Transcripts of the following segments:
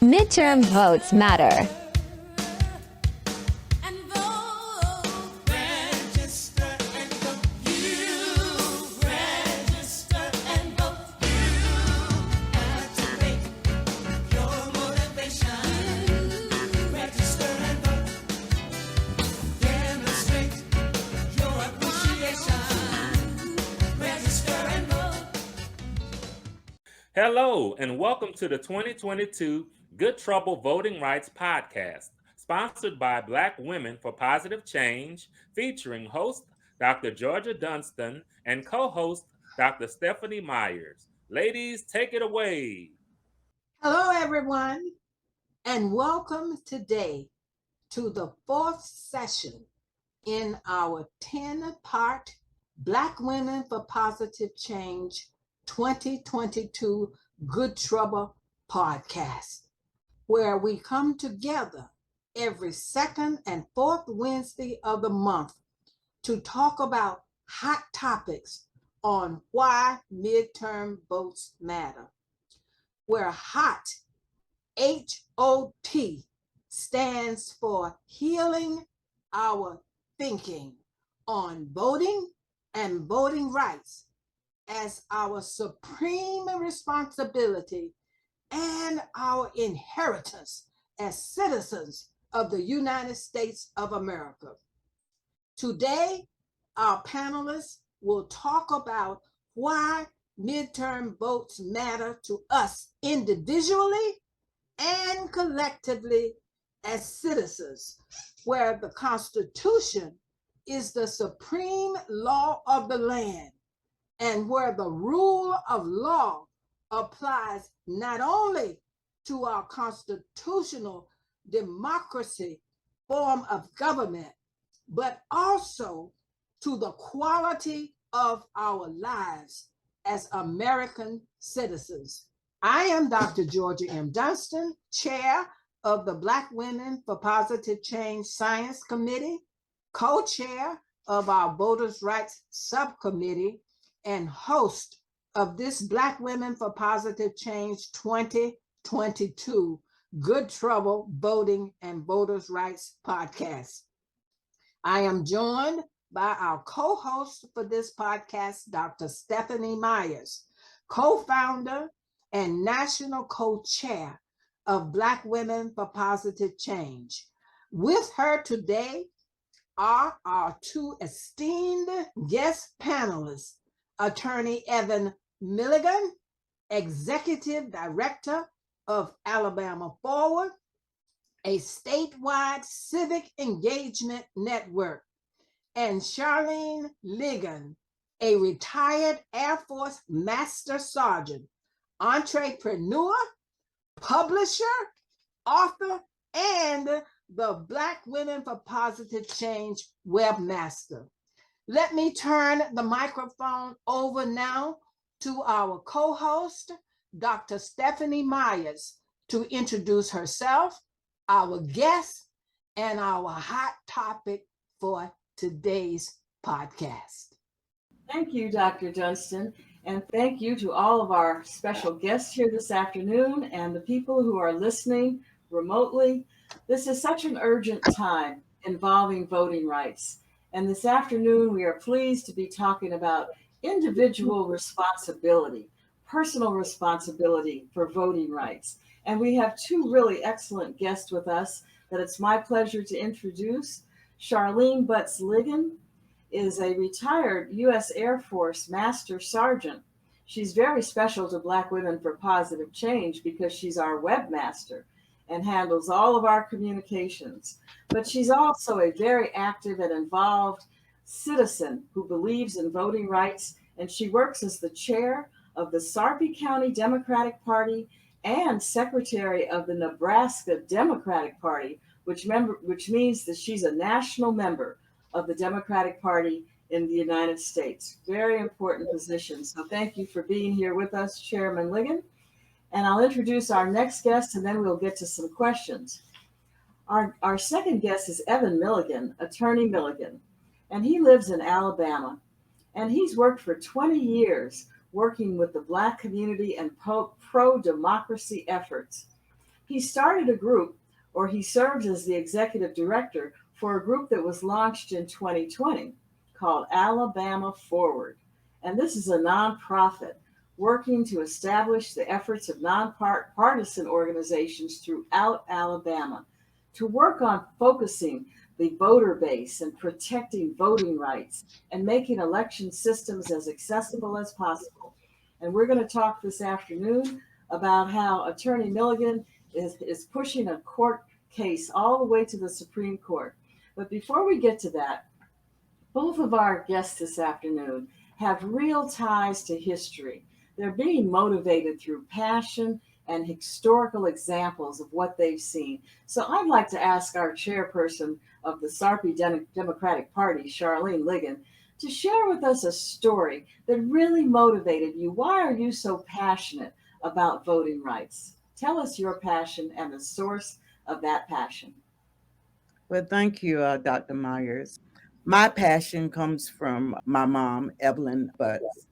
Midterm votes matter. Hello, and welcome to the 2022 Good Trouble Voting Rights Podcast, sponsored by Black Women for Positive Change, featuring host Dr. Georgia Dunston and co-host Dr. Stephanie Meyers. Ladies, take it away. Hello, everyone, and welcome today to the fourth session in our 10-part Black Women for Positive Change 2022 Good Trouble podcast, where we come together every second and fourth Wednesday of the month to talk about hot topics on why midterm votes matter, where HOT, H-O-T, stands for healing our thinking on voting and voting rights as our supreme responsibility and our inheritance as citizens of the United States of America. Today, our panelists will talk about why midterm votes matter to us individually and collectively as citizens, where the Constitution is the supreme law of the land and where the rule of law applies not only to our constitutional democracy form of government, but also to the quality of our lives as American citizens. I am Dr. Georgia M. Dunston, chair of the Black Women for Positive Change Science Committee, co-chair of our Voters' Rights Subcommittee, and host of this Black Women for Positive Change 2022 Good Trouble Voting and Voters' Rights podcast. I am joined by our co-host for this podcast, Dr. Stephanie Meyers, co-founder and national co-chair of Black Women for Positive Change. With her today are our two esteemed guest panelists, Attorney Evelyn Milligan, Executive Director of Alabama Forward, a statewide civic engagement network, and Charlene Ligon, a retired Air Force Master Sergeant, entrepreneur, publisher, author, and the Black Women for Positive Change webmaster. Let me turn the microphone over now to our co-host, Dr. Stephanie Meyers, to introduce herself, our guest, and our hot topic for today's podcast. Thank you, Dr. Dunston, and thank you to all of our special guests here this afternoon and the people who are listening remotely. This is such an urgent time involving voting rights. And this afternoon, we are pleased to be talking about individual responsibility, personal responsibility for voting rights. And we have two really excellent guests with us that it's my pleasure to introduce. Charlene Butts Ligon is a retired U.S. Air Force Master Sergeant. She's very special to Black Women for Positive Change because she's our webmaster and handles all of our communications. But she's also a very active and involved citizen who believes in voting rights, and she works as the chair of the Sarpy County Democratic Party and secretary of the Nebraska Democratic Party, which means that she's a national member of the Democratic Party in the United States. Very important position. So thank you for being here with us, Chairman Ligon. And I'll introduce our next guest, and then we'll get to some questions. Our second guest is Evan Milligan, Attorney Milligan, and he lives in Alabama. And he's worked for 20 years working with the Black community and pro-democracy efforts. He started a group, or he served as the executive director for a group that was launched in 2020 called Alabama Forward. And this is a nonprofit working to establish the efforts of nonpartisan organizations throughout Alabama to work on focusing the voter base and protecting voting rights and making election systems as accessible as possible. And we're going to talk this afternoon about how Attorney Milligan is pushing a court case all the way to the Supreme Court. But before we get to that, both of our guests this afternoon have real ties to history. They're being motivated through passion and historical examples of what they've seen. So I'd like to ask our chairperson of the Sarpy Democratic Party, Charlene Ligon, to share with us a story that really motivated you. Why are you so passionate about voting rights? Tell us your passion and the source of that passion. Well, thank you, Dr. Meyers. My passion comes from my mom, Evelyn Butts.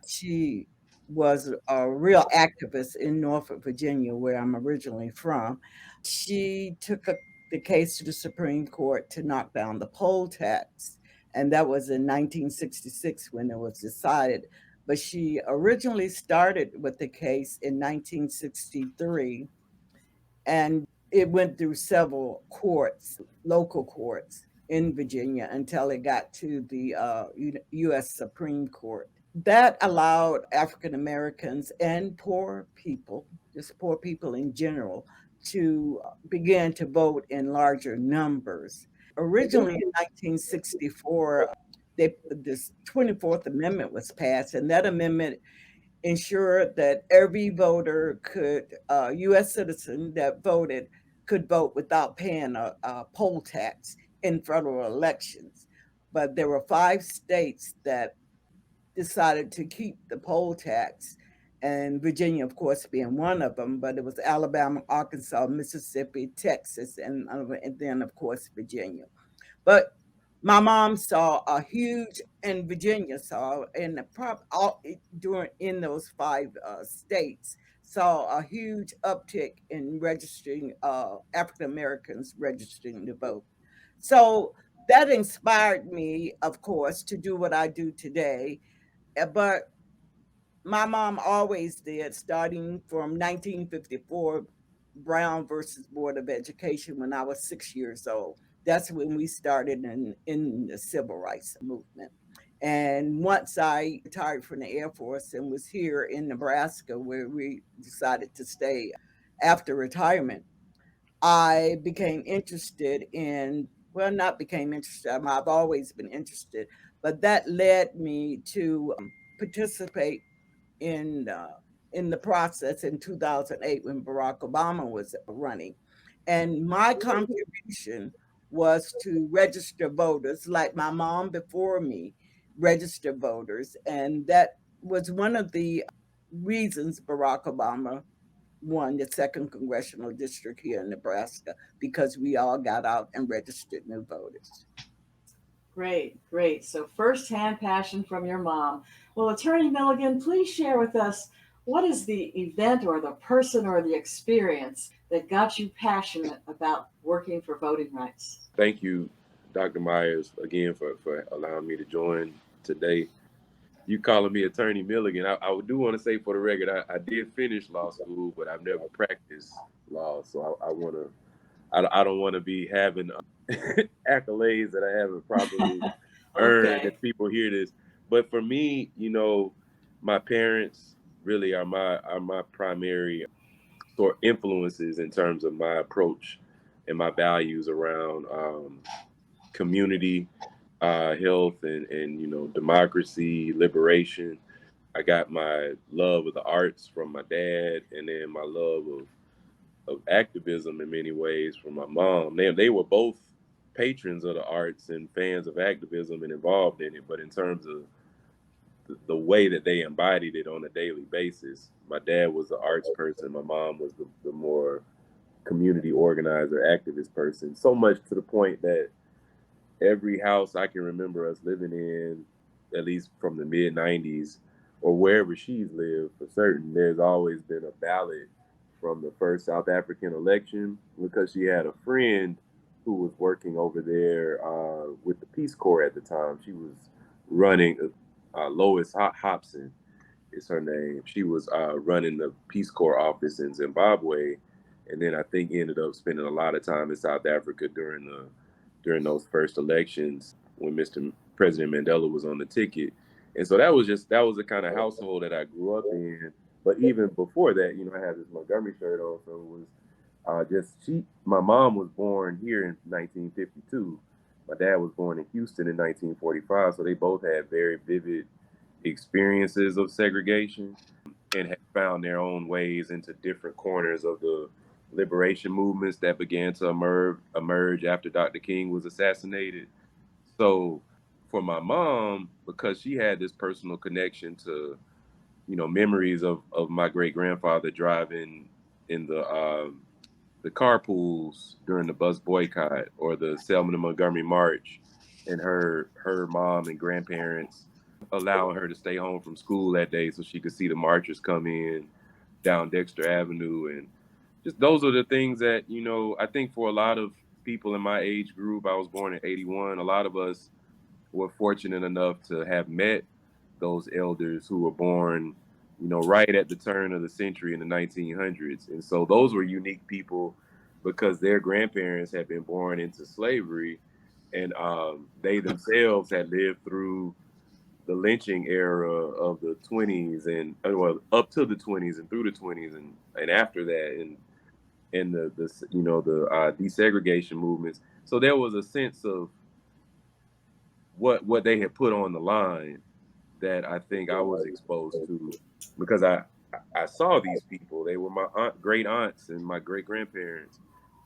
She was a real activist in Norfolk, Virginia, where I'm originally from. She took the case to the Supreme Court to knock down the poll tax, and that was in 1966 when it was decided. But she originally started with the case in 1963, and it went through several courts, local courts in Virginia, until it got to the U.S. Supreme Court. That allowed African Americans and poor people, just poor people in general, to begin to vote in larger numbers. Originally in 1964, this 24th Amendment was passed, and that amendment ensured that every voter U.S. citizen that voted could vote without paying a poll tax in federal elections. But there were 5 states that decided to keep the poll tax, and Virginia, of course, being one of them, but it was Alabama, Arkansas, Mississippi, Texas, and then, of course, Virginia. But my mom saw a huge, and Virginia saw, in those 5 states, saw a huge uptick in registering African Americans registering to vote. So that inspired me, of course, to do what I do today. But my mom always did, starting from 1954, Brown versus Board of Education, when I was 6 years old. That's when we started in the civil rights movement. And once I retired from the Air Force and was here in Nebraska, where we decided to stay after retirement, I became interested in, well, not became interested, I've always been interested, but that led me to participate in the process in 2008 when Barack Obama was running. And my contribution was to register voters, like my mom before me register voters. And that was one of the reasons Barack Obama won the 2nd congressional district here in Nebraska, because we all got out and registered new voters. Great, great. So firsthand passion from your mom. Well, Attorney Milligan, please share with us, what is the event or the person or the experience that got you passionate about working for voting rights? Thank you, Dr. Meyers, again, for allowing me to join today. You calling me Attorney Milligan. I do want to say, for the record, I did finish law school, but I've never practiced law. So I don't want to be having accolades that I haven't properly earned as people hear this. But for me, my parents really are my primary sort of influences in terms of my approach and my values around community, health, and democracy, liberation. I got my love of the arts from my dad, and then my love of activism in many ways from my mom. They were both patrons of the arts and fans of activism and involved in it, but in terms of the way that they embodied it on a daily basis, my dad was the arts person, my mom was the more community organizer, activist person, so much to the point that every house I can remember us living in, at least from the mid-90s, or wherever she's lived for certain, there's always been a ballot from the first South African election because she had a friend who was working over there with the Peace Corps at the time. She was running, Lois Hobson is her name. She was running the Peace Corps office in Zimbabwe, and then I think ended up spending a lot of time in South Africa during those first elections when Mr. President Mandela was on the ticket. And so that was the kind of household that I grew up in. But even before that, I had this Montgomery shirt on, so it was my mom was born here in 1952. My dad was born in Houston in 1945, so they both had very vivid experiences of segregation and had found their own ways into different corners of the liberation movements that began to emerge after Dr. King was assassinated. So for my mom, because she had this personal connection to, memories of my great grandfather driving in the carpools during the bus boycott or the Selma to Montgomery March, and her mom and grandparents allowing her to stay home from school that day so she could see the marchers come in down Dexter Avenue. And just those are the things that, I think for a lot of people in my age group, I was born in 81, a lot of us were fortunate enough to have met those elders who were born, right at the turn of the century in the 1900s. And so those were unique people because their grandparents had been born into slavery, and they themselves had lived through the lynching era of the 20s and up to the 20s and through the 20s and after that and the desegregation movements. So there was a sense of what they had put on the line that I think I was exposed to because I saw these people. They were my great aunts and my great grandparents.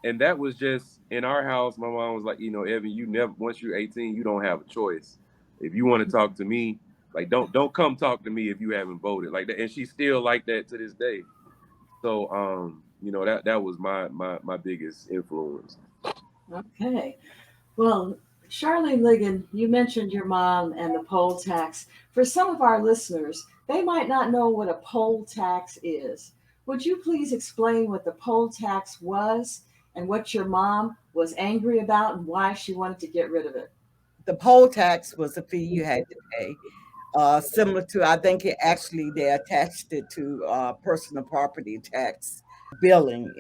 And that was just in our house. My mom was like, Evan, you never, once you're 18, you don't have a choice. If you want to talk to me, like, don't come talk to me if you haven't voted like that. And she's still like that to this day. So, that was my biggest influence. Okay. Well, Charlene Ligon, you mentioned your mom and the poll tax. For some of our listeners, they might not know what a poll tax is. Would you please explain what the poll tax was and what your mom was angry about and why she wanted to get rid of it? The poll tax was a fee you had to pay. Similar to, I think they attached it to personal property tax billing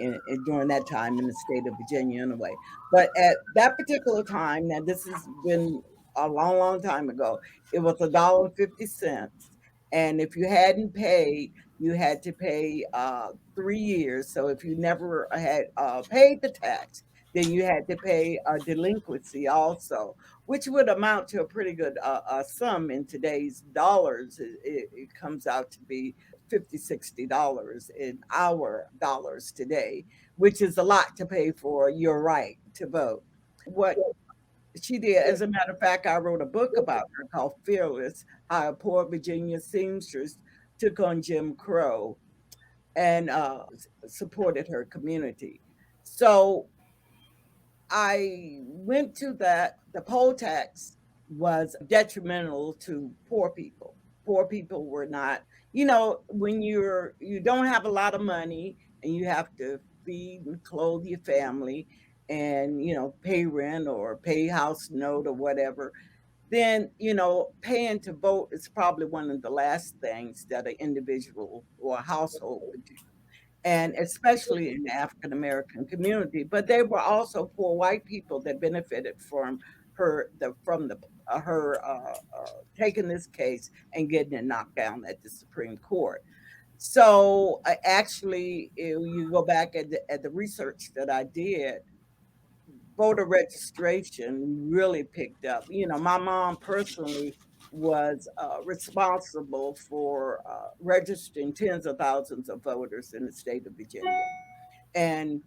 during that time in the state of Virginia anyway. But at that particular time, now this has been a long, long time ago, it was $1.50. And if you hadn't paid, you had to pay 3 years. So if you never had paid the tax, then you had to pay a delinquency also, which would amount to a pretty good sum in today's dollars. It comes out to be $50, $60 in our dollars today, which is a lot to pay for your right to vote. What she did, as a matter of fact, I wrote a book about her called Fearless, How a Poor Virginia Seamstress Took on Jim Crow and supported her community. So I went to that. The poll tax was detrimental to poor people. Poor people were not, when you don't have a lot of money and you have to feed and clothe your family and, pay rent or pay house note or whatever, then, paying to vote is probably one of the last things that an individual or a household would do, and especially in the African American community. But they were also poor white people that benefited from her taking this case and getting it knocked down at the Supreme Court. So actually, if you go back at the research that I did, voter registration really picked up. My mom personally was responsible for registering tens of thousands of voters in the state of Virginia. And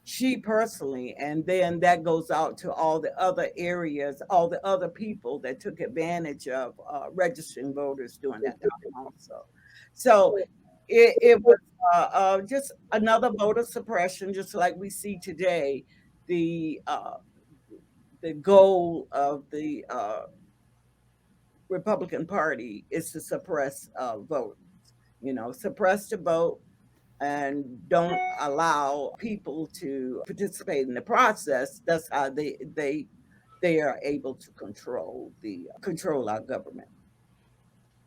she personally, and then that goes out to all the other areas, all the other people that took advantage of registering voters during that time also. So it was just another voter suppression, just like we see today. The goal of the Republican Party is to suppress votes, suppress the vote, and don't allow people to participate in the process, that's how they are able to control our government.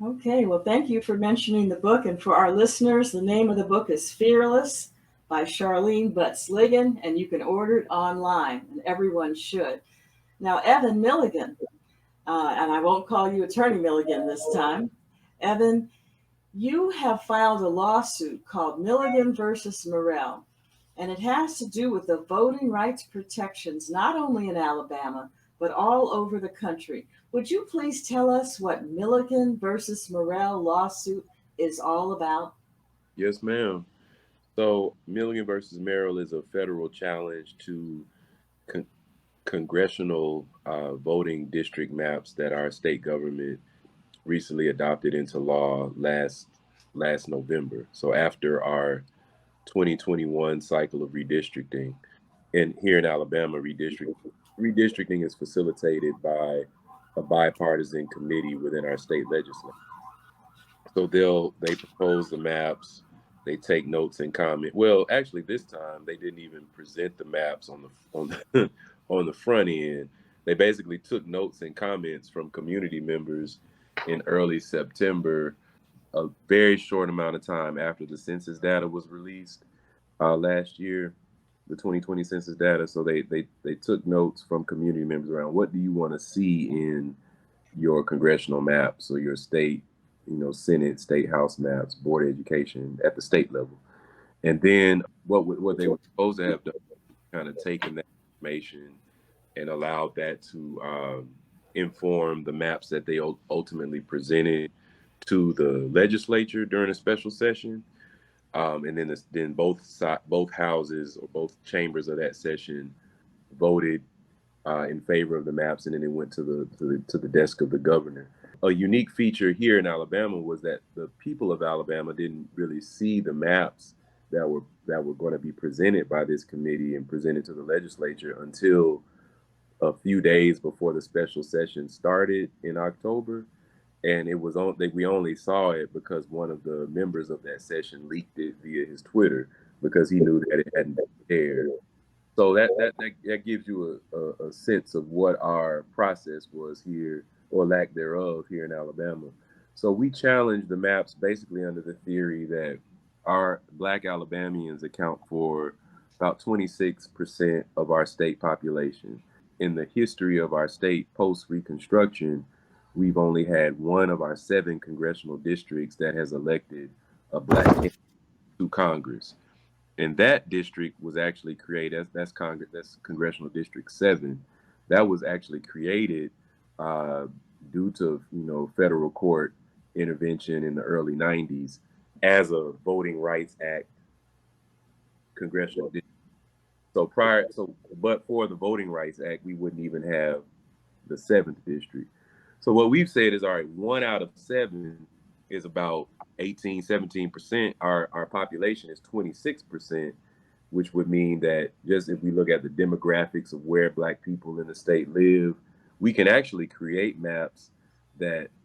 Okay, well, thank you for mentioning the book. And for our listeners, the name of the book is Fearless by Charlene Butts Ligon, and you can order it online, and everyone should. Now, Evan Milligan, and I won't call you Attorney Milligan this time. Evan, you have filed a lawsuit called Milligan versus Morrell, and it has to do with the voting rights protections, not only in Alabama, but all over the country. Would you please tell us what Milligan versus Morrell lawsuit is all about? Yes, ma'am. So Milligan versus Merrill is a federal challenge to congressional voting district maps that our state government recently adopted into law last November. So after our 2021 cycle of redistricting, and here in Alabama, redistricting is facilitated by a bipartisan committee within our state legislature. So they propose the maps, they take notes and comment. Well, actually, this time they didn't even present the maps on the on the front end. They basically took notes and comments from community members in early September, a very short amount of time after the census data was released last year, the 2020 census data. So they took notes from community members around what do you want to see in your congressional maps or your state, Senate, state house maps, board of education at the state level. And then what they were supposed to have done, kind of taken that information and allowed that to inform the maps that they ultimately presented to the legislature during a special session. And then both houses or both chambers of that session voted in favor of the maps, and then it went to the desk of the governor. A unique feature here in Alabama was that the people of Alabama didn't really see the maps that were going to be presented by this committee and presented to the legislature until a few days before the special session started in October. And we only saw it because one of the members of that session leaked it via his Twitter because he knew that it hadn't been aired. So that gives you a sense of what our process was here, or lack thereof, here in Alabama. So we challenged the maps basically under the theory that our Black Alabamians account for about 26% of our state population. In the history of our state post-Reconstruction, we've only had one of our 7 congressional districts that has elected a Black candidate to Congress. And that district was actually created, that's Congressional District 7. That was actually created due to, federal court intervention in the early 90s as a Voting Rights Act congressional district. But for the Voting Rights Act, we wouldn't even have the 7th district. So what we've said is, all right, 1 out of 7 is about 17%. Our population is 26%, which would mean that just if we look at the demographics of where Black people in the state live, we can actually create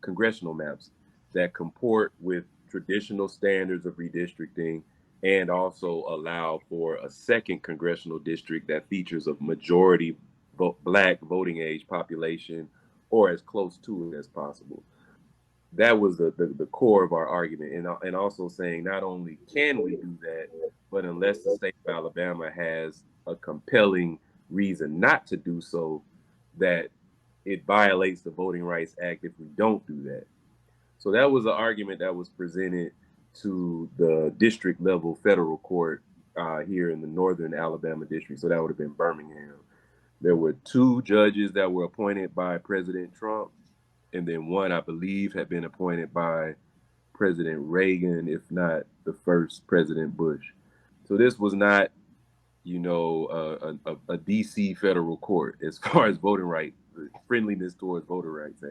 congressional maps that comport with traditional standards of redistricting, and also allow for a second congressional district that features a majority Black voting age population, or as close to it as possible. That was the core of our argument, and also saying not only can we do that, but unless the state of Alabama has a compelling reason not to do so, that it violates the Voting Rights Act if we don't do that. So that was an argument that was presented to the district level federal court here in the northern Alabama district. So that would have been Birmingham. There were 2 judges that were appointed by President Trump, and then one, I believe, had been appointed by President Reagan, if not the first President Bush. So this was not, a DC federal court as far as voting rights, friendliness towards voting rights.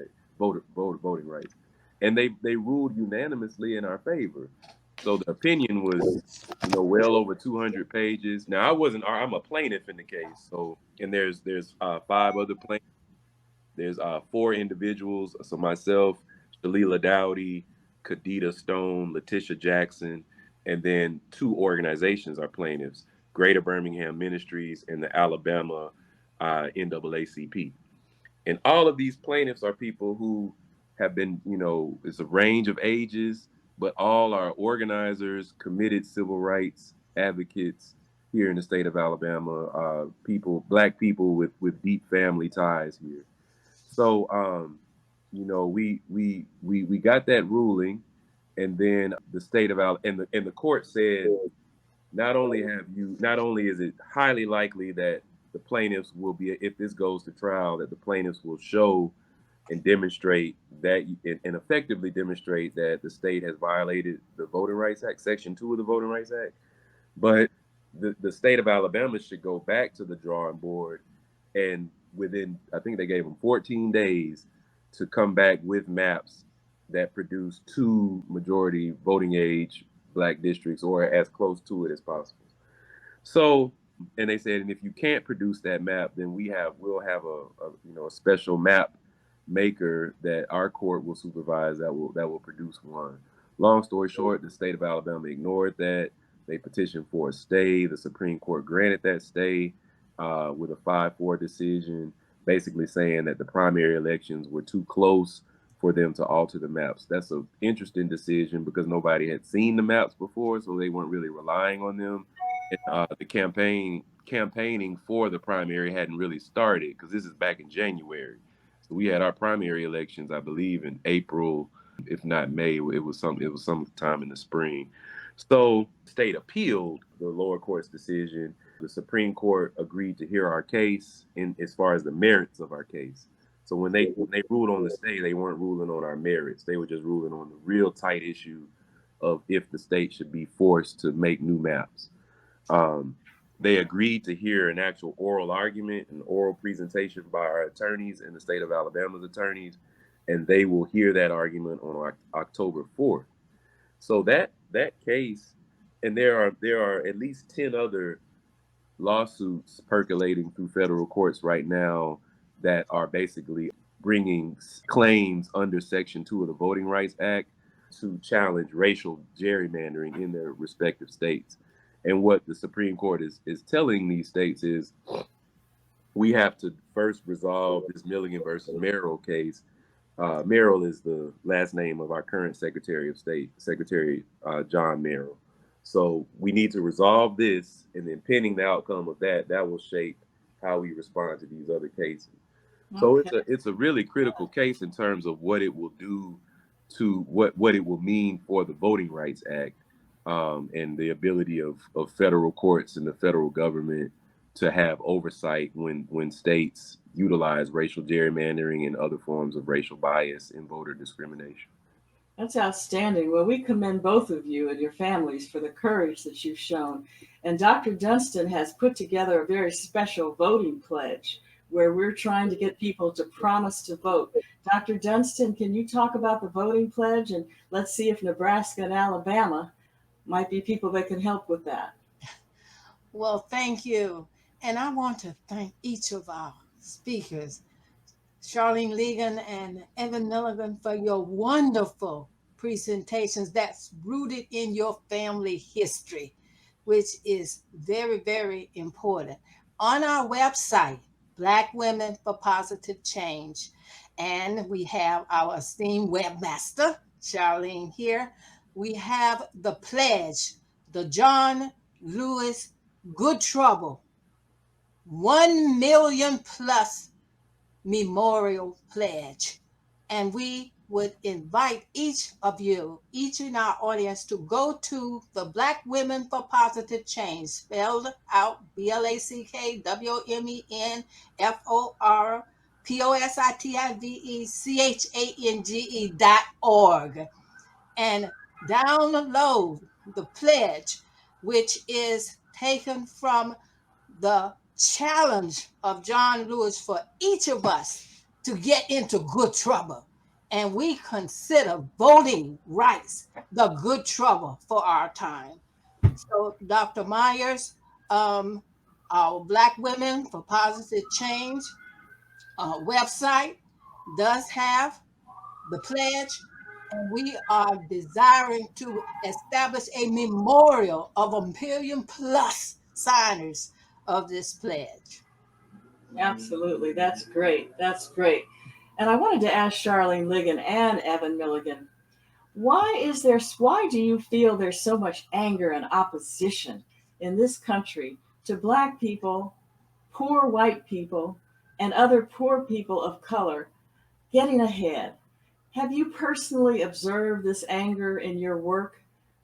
And they ruled unanimously in our favor. So the opinion was, well over 200 pages. Now I'm a plaintiff in the case. So, and there's 5 other plaintiffs. There's 4 individuals. So myself, Shalila Dowdy, Kadita Stone, Letitia Jackson, And then 2 organizations are plaintiffs, Greater Birmingham Ministries and the Alabama NAACP. And all of these plaintiffs are people who have been, it's a range of ages, but all are organizers, committed civil rights advocates here in the state of Alabama, Black people with deep family ties here. So, we got that ruling, and then the state of Alabama and the court said, not only is it highly likely that the plaintiffs will be, if this goes to trial, that the plaintiffs will show and demonstrate that and effectively demonstrate that the state has violated the Voting Rights Act, Section 2 of the Voting Rights Act. But the state of Alabama should go back to the drawing board, and within, I think they gave them 14 days to come back with maps that produce 2 majority voting age Black districts, or as close to it as possible. So, and they said, and if you can't produce that map, then we'll have a special map maker that our court will supervise that will produce one. Long story short, the state of Alabama ignored that. They petitioned for a stay. The Supreme Court granted that stay with a 5-4 decision, basically saying that the primary elections were too close for them to alter the maps. That's an interesting decision because nobody had seen the maps before, so they weren't really relying on them. And, the campaigning for the primary hadn't really started because this is back in January. So we had our primary elections, I believe, in April, if not May. It was sometime in the spring. So state appealed the lower court's decision. The Supreme Court agreed to hear our case in as far as the merits of our case. So when they ruled on the stay, they weren't ruling on our merits. They were just ruling on the real tight issue of if the state should be forced to make new maps. They agreed to hear an actual oral argument, an oral presentation by our attorneys and the state of Alabama's attorneys, and they will hear that argument on October 4th. So that case, and there are at least 10 other lawsuits percolating through federal courts right now that are basically bringing claims under Section 2 of the Voting Rights Act to challenge racial gerrymandering in their respective states. And what the Supreme Court is telling these states is we have to first resolve this Milligan versus Morrell case. Morrell is the last name of our current Secretary of State, Secretary John Morrell. So we need to resolve this, and then pending the outcome of that will shape how we respond to these other cases. So it's a really critical case in terms of what it will do to what it will mean for the Voting Rights Act, and the ability of federal courts and the federal government to have oversight when states utilize racial gerrymandering and other forms of racial bias and voter discrimination. That's outstanding. Well, we commend both of you and your families for the courage that you've shown. And Dr. Dunston has put together a very special voting pledge where we're trying to get people to promise to vote. Dr. Dunston, can you talk about the voting pledge? And let's see if Nebraska and Alabama might be people that can help with that. Well, thank you. And I want to thank each of our speakers, Charlene, Ligon, and Evan Milligan, for your wonderful presentations that's rooted in your family history, which is very, very important. On our website, Black Women for Positive Change, and we have our esteemed webmaster, Charlene, here. We have the pledge, the John Lewis Good Trouble, 1 million plus memorial pledge. And we would invite each of you, each in our audience, to go to the Black Women for Positive Change, spelled out BlackWomenForPositiveChange.org, and download the pledge, which is taken from the challenge of John Lewis for each of us to get into good trouble. And we consider voting rights the good trouble for our time. So Dr. Meyers, our Black Women for Positive Change website does have the pledge, And we are desiring to establish a memorial of 1 million plus signers of this pledge. Absolutely. That's great. That's great. And I wanted to ask Charlene Ligon and Evan Milligan, why do you feel there's so much anger and opposition in this country to Black people, poor white people, and other poor people of color getting ahead? Have you personally observed this anger in your work,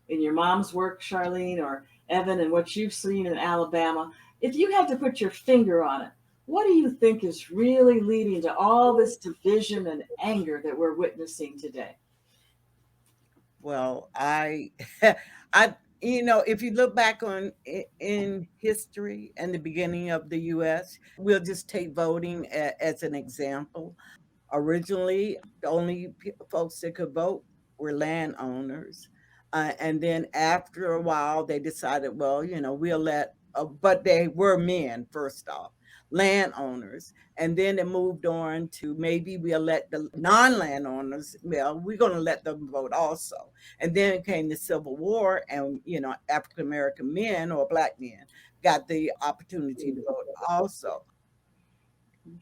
in your mom's work, Charlene, or Evan, and what you've seen in Alabama? If you had to put your finger on it, what do you think is really leading to all this division and anger that we're witnessing today? Well, I, if you look back on in history and the beginning of the U.S., we'll just take voting as an example. Originally, the only folks that could vote were landowners. And then after a while, they decided, well, we'll let, but they were men, first off, landowners. And then it moved on to maybe we'll let the non-landowners, well, we're going to let them vote also. And then it came the Civil War, and, African-American men or Black men got the opportunity to vote also.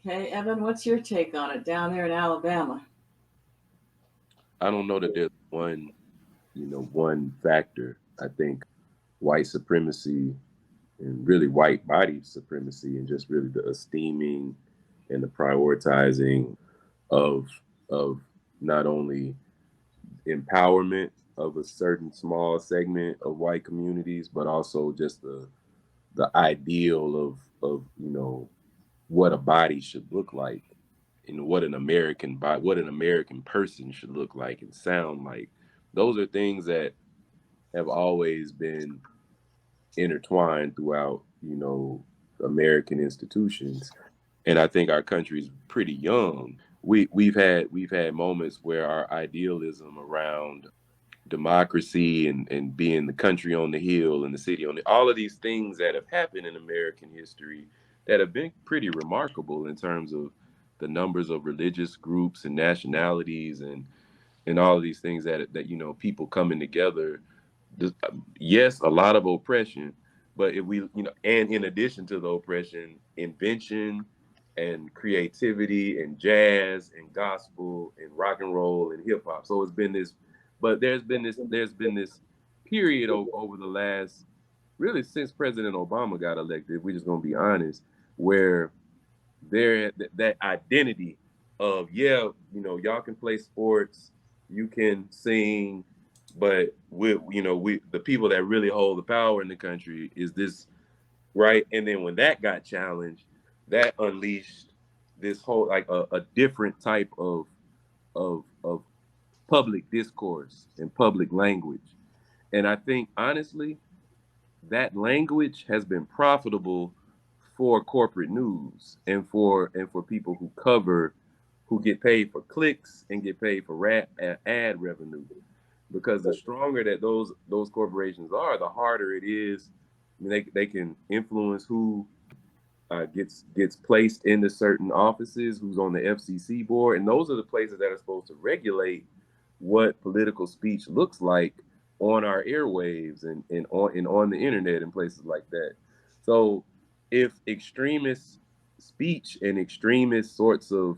Okay, Evan, what's your take on it down there in Alabama? I don't know that there's one factor. I think white supremacy and really white body supremacy and just really the esteeming and the prioritizing of not only empowerment of a certain small segment of white communities, but also just the ideal of what a body should look like and what an American person should look like and sound like. Those are things that have always been intertwined throughout, American institutions. And I think our country's pretty young. We've had moments where our idealism around democracy and being the country on the hill and the city on all of these things that have happened in American history that have been pretty remarkable in terms of the numbers of religious groups and nationalities and all of these things that people coming together. Yes, a lot of oppression, but if we, and in addition to the oppression, invention and creativity and jazz and gospel and rock and roll and hip hop. So it's been this, but there's been this period over the last, really since President Obama got elected, if we're just gonna be honest, where that identity of, y'all can play sports, you can sing, but we the people that really hold the power in the country is this, right? And then when that got challenged, that unleashed this whole a different type of public discourse and public language. And I think honestly, that language has been profitable for corporate news and for people who get paid for clicks and get paid for ad revenue. Because the stronger that those corporations are, the harder it is. I mean, they can influence who gets placed into certain offices, who's on the FCC board, and those are the places that are supposed to regulate what political speech looks like on our airwaves and on the internet and places like that. So if extremist speech and extremist sorts of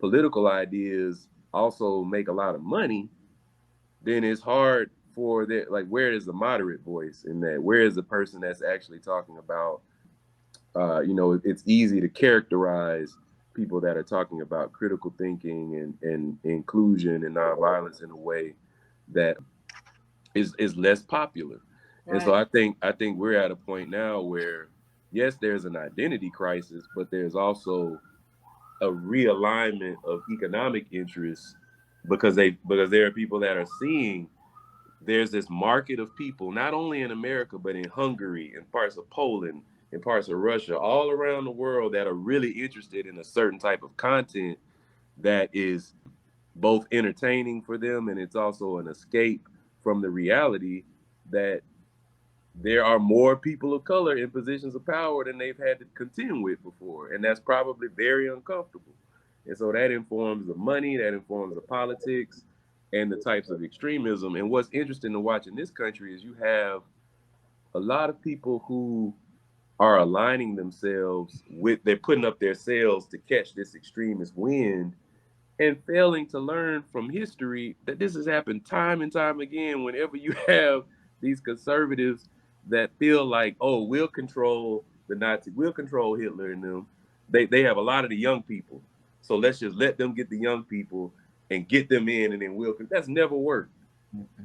political ideas also make a lot of money, then it's hard for that. Like, where is the moderate voice in that? Where is the person that's actually talking about, it's easy to characterize people that are talking about critical thinking and inclusion and nonviolence in a way that is less popular. Right. And so I think we're at a point now where, yes, there's an identity crisis, but there's also a realignment of economic interests because there are people that are seeing there's this market of people, not only in America, but in Hungary and parts of Poland and parts of Russia, all around the world, that are really interested in a certain type of content that is both entertaining for them, and it's also an escape from the reality that there are more people of color in positions of power than they've had to contend with before. And that's probably very uncomfortable. And so that informs the money, that informs the politics. and the types of extremism. And what's interesting to watch in this country is you have a lot of people who are aligning themselves with, they're putting up their sails to catch this extremist wind and failing to learn from history that this has happened time and time again. Whenever you have these conservatives that feel like, oh, we'll control the Nazis, we'll control Hitler and them, they have a lot of the young people. So let's just let them get the young people and get them in, and then that's never worked.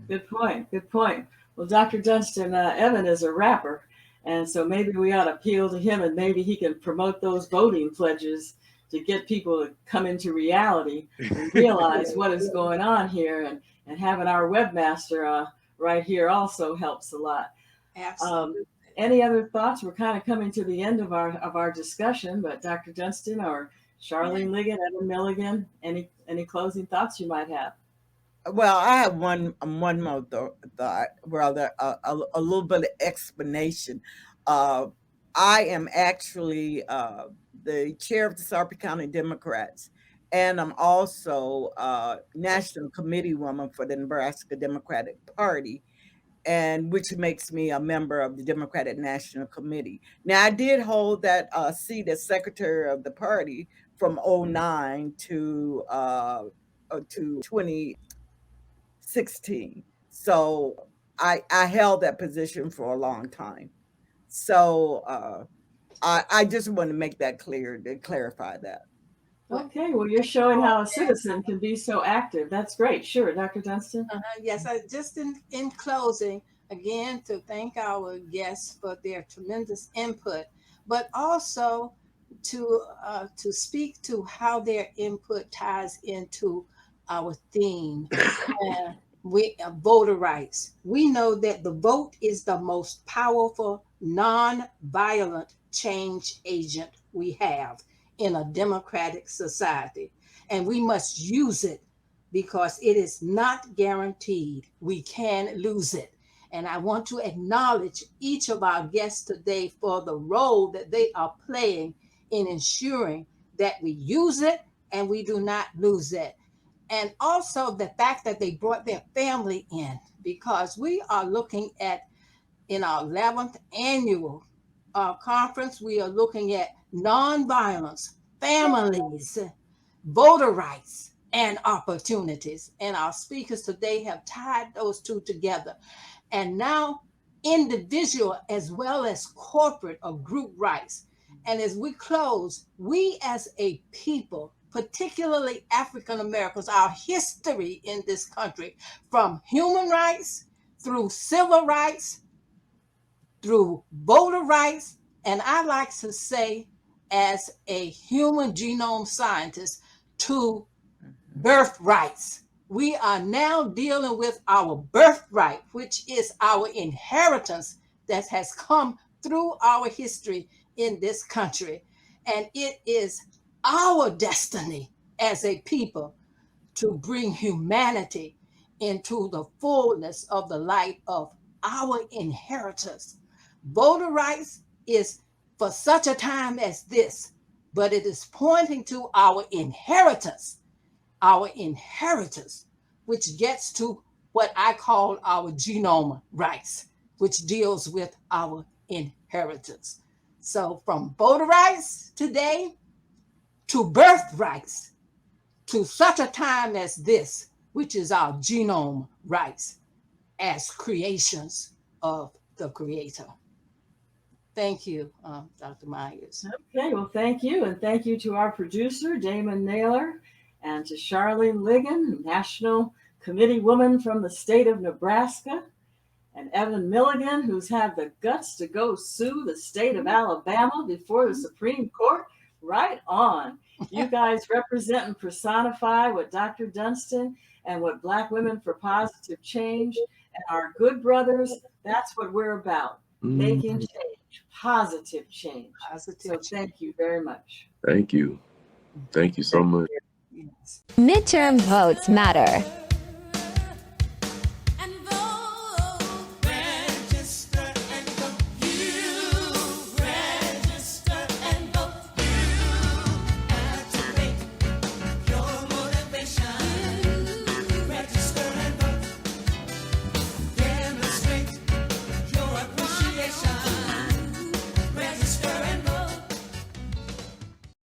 Good point. Good point. Well, Dr. Dunston, Evan is a rapper, and so maybe we ought to appeal to him, and maybe he can promote those voting pledges to get people to come into reality and realize what is going on here, and having our webmaster right here also helps a lot. Absolutely. Any other thoughts? We're kind of coming to the end of our discussion, but Dr. Dunston or Charlene Ligon, Evan Milligan, any closing thoughts you might have? Well, I have one more thought, rather a little bit of explanation. I am actually the chair of the Sarpy County Democrats, and I'm also national committee woman for the Nebraska Democratic Party, and which makes me a member of the Democratic National Committee. Now, I did hold that seat as secretary of the party from 2009 to 2016. So I held that position for a long time. So I just want to make that clear, to clarify that. Okay, well, you're showing how a citizen can be so active. That's great. Sure, Dr. Dunston. Yes, just in closing, again, to thank our guests for their tremendous input, but also to speak to how their input ties into our theme. Voter rights. We know that the vote is the most powerful, non-violent change agent we have in a democratic society, and we must use it because it is not guaranteed. We can lose it. And I want to acknowledge each of our guests today for the role that they are playing in ensuring that we use it and we do not lose it. And also the fact that they brought their family in, because we are looking at, in our 11th annual conference, we are looking at nonviolence, families, voter rights, and opportunities. And our speakers today have tied those two together. And now individual as well as corporate or group rights. And as we close, we as a people, particularly African Americans, our history in this country, from human rights through civil rights, through voter rights, and I like to say, as a human genome scientist, to birthrights. We are now dealing with our birthright, which is our inheritance that has come through our history in this country. And it is our destiny as a people to bring humanity into the fullness of the light of our inheritance. Voter rights is for such a time as this, but it is pointing to our inheritance, which gets to what I call our genome rights, which deals with our inheritance. So from voter rights today to birthrights, to such a time as this, which is our genome rights as creations of the Creator. Thank you, Dr. Meyers. Okay, well, thank you. And thank you to our producer, Damon Nailer, and to Charlene Ligon, National Committee woman from the state of Nebraska, and Evan Milligan, who's had the guts to go sue the state of Alabama before the Supreme Court. Right on. You guys represent and personify what Dr. Dunston and what Black Women for Positive Change and our good brothers, that's what we're about. Making change, positive change. So thank you very much. Thank you. Thank you so much. Yes. Midterm votes matter.